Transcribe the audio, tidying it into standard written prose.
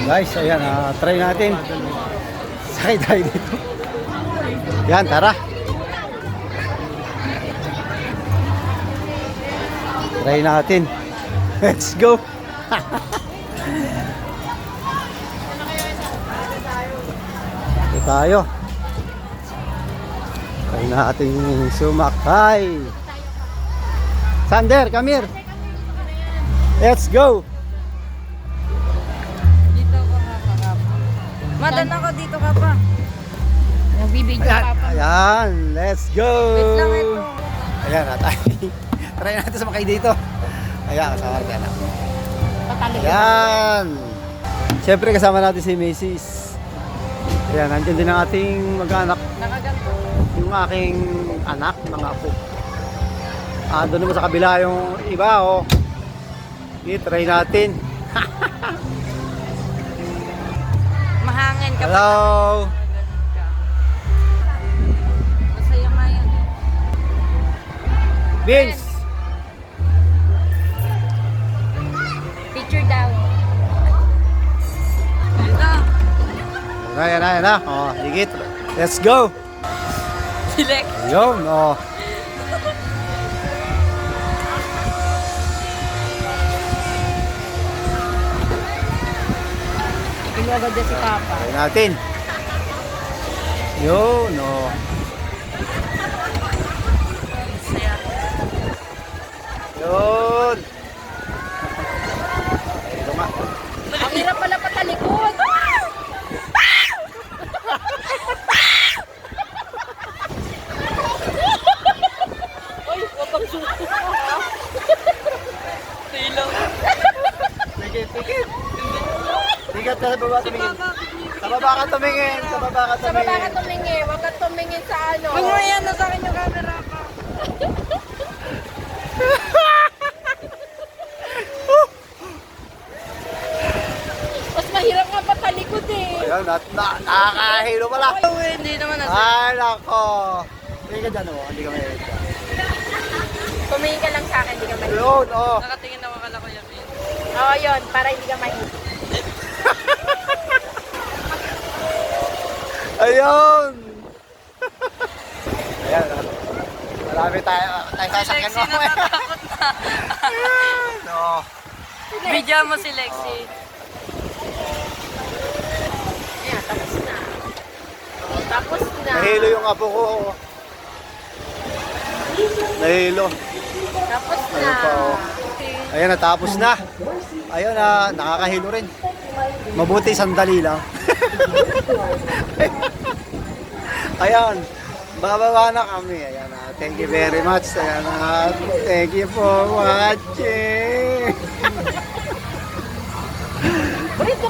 Guys, ayan, try natin. Sakay tayo dito. Yan, tara. Try natin. Let's go. Ito tayo. Try natin sumakay. Sander, come here. Let's go. Dito ka pa. Madan ako, dito ka pa. Nagbibidyo ka pa. Ayan, let's go. Wait lang ito. Ayan, tayo. Try natin sumakay dito. Ayan, kasama natin. Patali. Ayan. Siyempre kasama natin si Macy's. Ayan, nandiyan din ang ating mag-anak. Nakaganto. Yung aking anak, mga apo. Doon naman sa kabila yung iba, oh. I-try natin. Mahangin ka Hello. pa. Masaya nga yan. Vince. Picture daw. Ito. Ayan na. Oh, higit. Let's go. Select. Yun, oh. Agad na si Papa. Try natin. Yun, oh. Saya. Yun. Ito nga. Ang hirap pala patalikod. Ay, wag kang suko. Tilaw. Tigit. Tigit ka sa baba tumingin. Sa baba ka tumingin. Sa baba ka tumingin. Wag kang tumingin sa ano. Huwag mo yan. Nasa akin yung camera pa. Mas mahirap nga patalikod eh. Ayan, nakakahilo pala. Ay, hindi naman nasa. Ay, nako. Tingin ka dyan, oh. Hindi ka mahilig. Tumingin ka lang sa akin, hindi ka mahirap. Yun, oh. Nakatingin naman kala ko yan. Oo, yun. Para hindi ka mahirap. Ayun. Ayan, oh. Marami tayo sasakyan mo. Natatakot na. No. Video mo si Lexi. Ayan, tapos na. Tapos na. Nahilo yung apo ko. Nahilo. Tapos na. Ayun pa, oh. Ayan, natapos na. Ayun, nakakahilo rin. Mabuti sandali lang. Ayan, bababa na kami. Ayan, thank you very much. Ayan, thank you for watching.